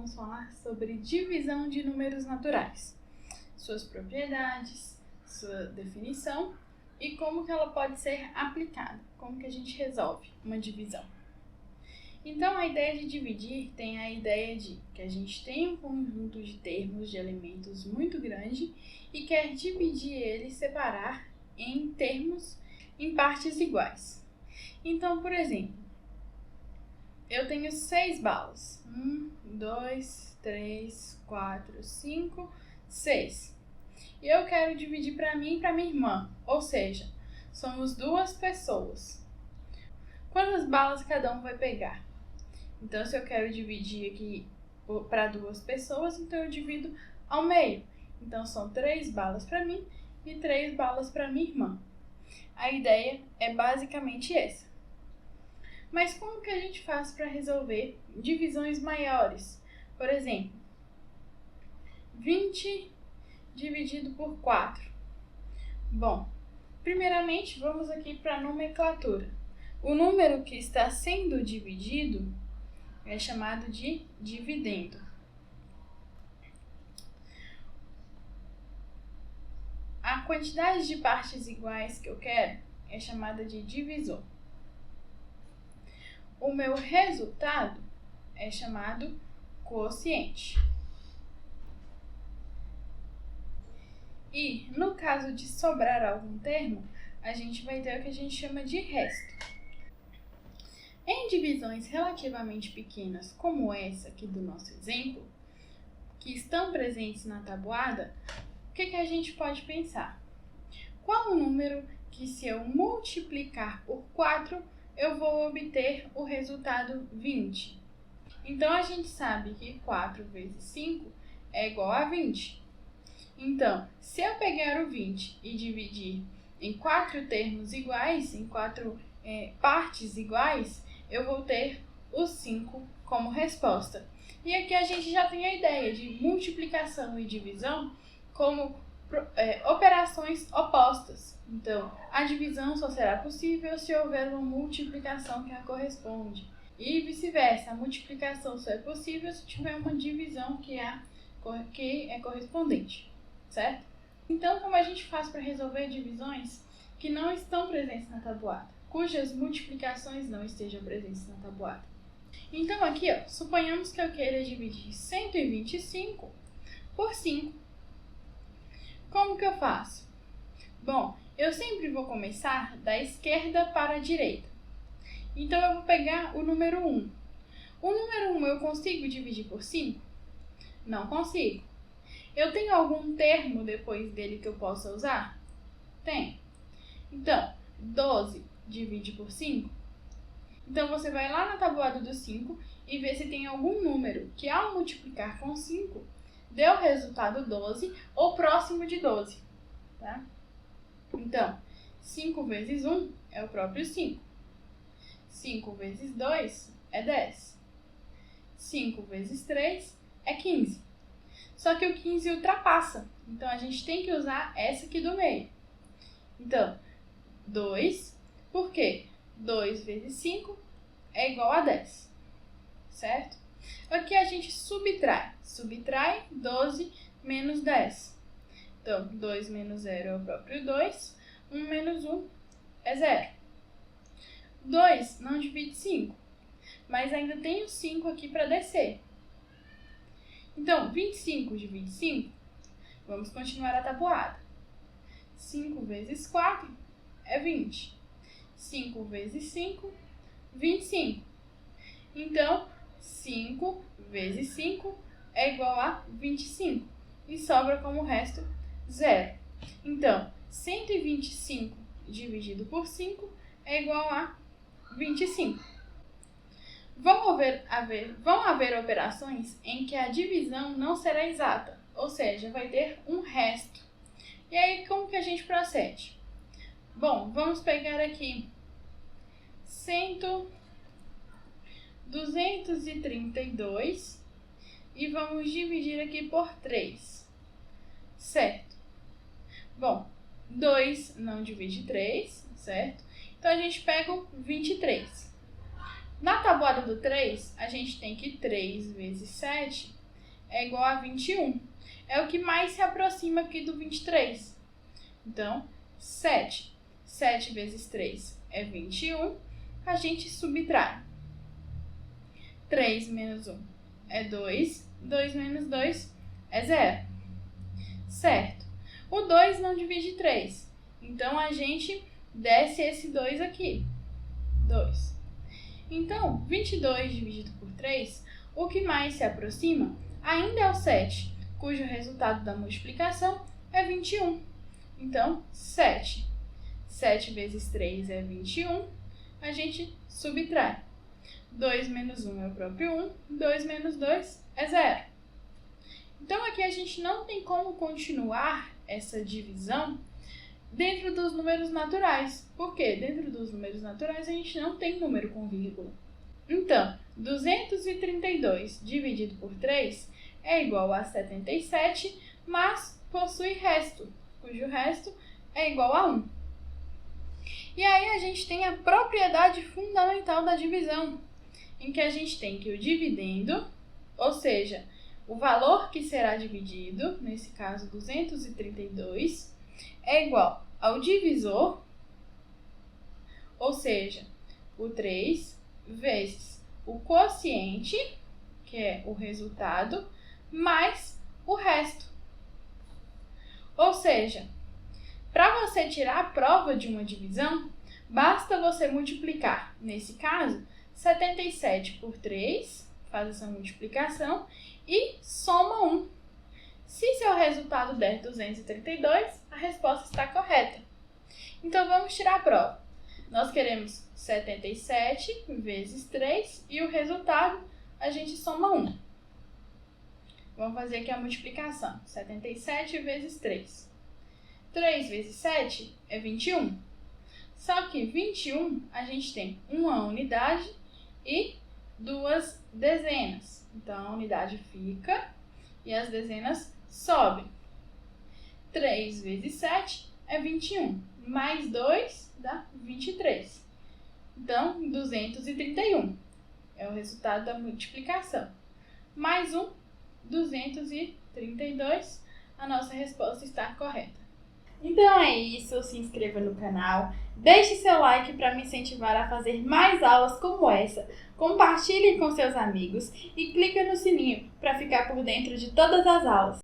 vamos falar sobre divisão de números naturais, suas propriedades, sua definição e como que ela pode ser aplicada, como que a gente resolve uma divisão. Então, a ideia de dividir tem a ideia de que a gente tem um conjunto de termos, de elementos muito grande e quer dividir ele, separar em termos, em partes iguais. Então, por exemplo, eu tenho 6 balas. 1, 2, 3, 4, 5, 6. E eu quero dividir para mim e para minha irmã, ou seja, somos 2 pessoas. Quantas balas cada um vai pegar? Então, se eu quero dividir aqui para 2 pessoas, então eu divido ao meio. Então, são 3 balas para mim e 3 balas para minha irmã. A ideia é basicamente essa. Mas como que a gente faz para resolver divisões maiores? Por exemplo, 20 dividido por 4. Bom, primeiramente vamos aqui para a nomenclatura. O número que está sendo dividido é chamado de dividendo. A quantidade de partes iguais que eu quero é chamada de divisor. O meu resultado é chamado quociente. E, no caso de sobrar algum termo, a gente vai ter o que a gente chama de resto. Em divisões relativamente pequenas, como essa aqui do nosso exemplo, que estão presentes na tabuada, o que a gente pode pensar? Qual o número que, se eu multiplicar por 4, eu vou obter o resultado 20? Então, a gente sabe que 4 vezes 5 é igual a 20. Então, se eu pegar o 20 e dividir em 4 termos iguais, em 4 partes iguais, eu vou ter o 5 como resposta. E aqui a gente já tem a ideia de multiplicação e divisão como operações opostas. Então, a divisão só será possível se houver uma multiplicação que a corresponde. E vice-versa, a multiplicação só é possível se tiver uma divisão que é correspondente, certo? Então, como a gente faz para resolver divisões que não estão presentes na tabuada, cujas multiplicações não estejam presentes na tabuada? Então, aqui, suponhamos que eu queira dividir 125 por 5. Como que eu faço? Bom, eu sempre vou começar da esquerda para a direita. Então, eu vou pegar o número 1. O número 1 eu consigo dividir por 5? Não consigo. Eu tenho algum termo depois dele que eu possa usar? Tem. Então, 12 divide por 5? Então, você vai lá na tabuada do 5 e vê se tem algum número que, ao multiplicar com 5, deu o resultado 12 ou próximo de 12. Tá? Então, 5 vezes 1 é o próprio 5. 5 vezes 2 é 10. 5 vezes 3 é 15. Só que o 15 ultrapassa. Então, a gente tem que usar essa aqui do meio. Então, 2, por quê? 2 vezes 5 é igual a 10. Certo? Aqui a gente subtrai. Subtrai 12 menos 10. Então, 2 menos 0 é o próprio 2. 1 menos 1 é 0. 2 não divide 5. Mas ainda tem o 5 aqui para descer. Então, 25 divide 5. Vamos continuar a tabuada. 5 vezes 4 é 20. 5 vezes 5, 25. Então, 5 vezes 5 é igual a 25. E sobra como resto 0. Então, 125 dividido por 5 é igual a 25. Vão haver operações em que a divisão não será exata, ou seja, vai ter um resto. E aí, como que a gente procede? Bom, vamos pegar aqui 232 e vamos dividir aqui por 3, certo? Bom, 2 não divide 3, certo? Então, a gente pega o 23. Na tabuada do 3, a gente tem que 3 vezes 7 é igual a 21. É o que mais se aproxima aqui do 23. Então, 7. 7 vezes 3 é 21. A gente subtrai. 3 menos 1 é 2. 2 menos 2 é 0. Certo. O 2 não divide 3. Então, a gente desce esse 2 aqui. 2. Então, 22 dividido por 3, o que mais se aproxima ainda é o 7, cujo resultado da multiplicação é 21. Então, 7. 7 vezes 3 é 21. A gente subtrai. 2 menos 1 é o próprio 1. 2 menos 2 é 0. Então, aqui a gente não tem como continuar essa divisão dentro dos números naturais. Por quê? Dentro dos números naturais, a gente não tem número com vírgula. Então, 232 dividido por 3 é igual a 77, mas possui resto, cujo resto é igual a 1. E aí a gente tem a propriedade fundamental da divisão, em que a gente tem que o dividendo, ou seja, o valor que será dividido, nesse caso 232, é igual ao divisor, ou seja, o 3 vezes o quociente, que é o resultado, mais o resto. Ou seja, para você tirar a prova de uma divisão, basta você multiplicar, nesse caso, 77 por 3, faz essa multiplicação, e soma 1. Se seu resultado der 232, a resposta está correta. Então, vamos tirar a prova. Nós queremos 77 vezes 3 e o resultado a gente soma 1. Vamos fazer aqui a multiplicação. 77 vezes 3. 3 vezes 7 é 21. Só que 21 a gente tem uma unidade e duas dezenas. Então, a unidade fica e as dezenas sobem. 3 vezes 7 é 21. Mais 2 dá 23. Então, 231 é o resultado da multiplicação. Mais 1, 232. A nossa resposta está correta. Então é isso, se inscreva no canal, deixe seu like para me incentivar a fazer mais aulas como essa, compartilhe com seus amigos e clique no sininho para ficar por dentro de todas as aulas.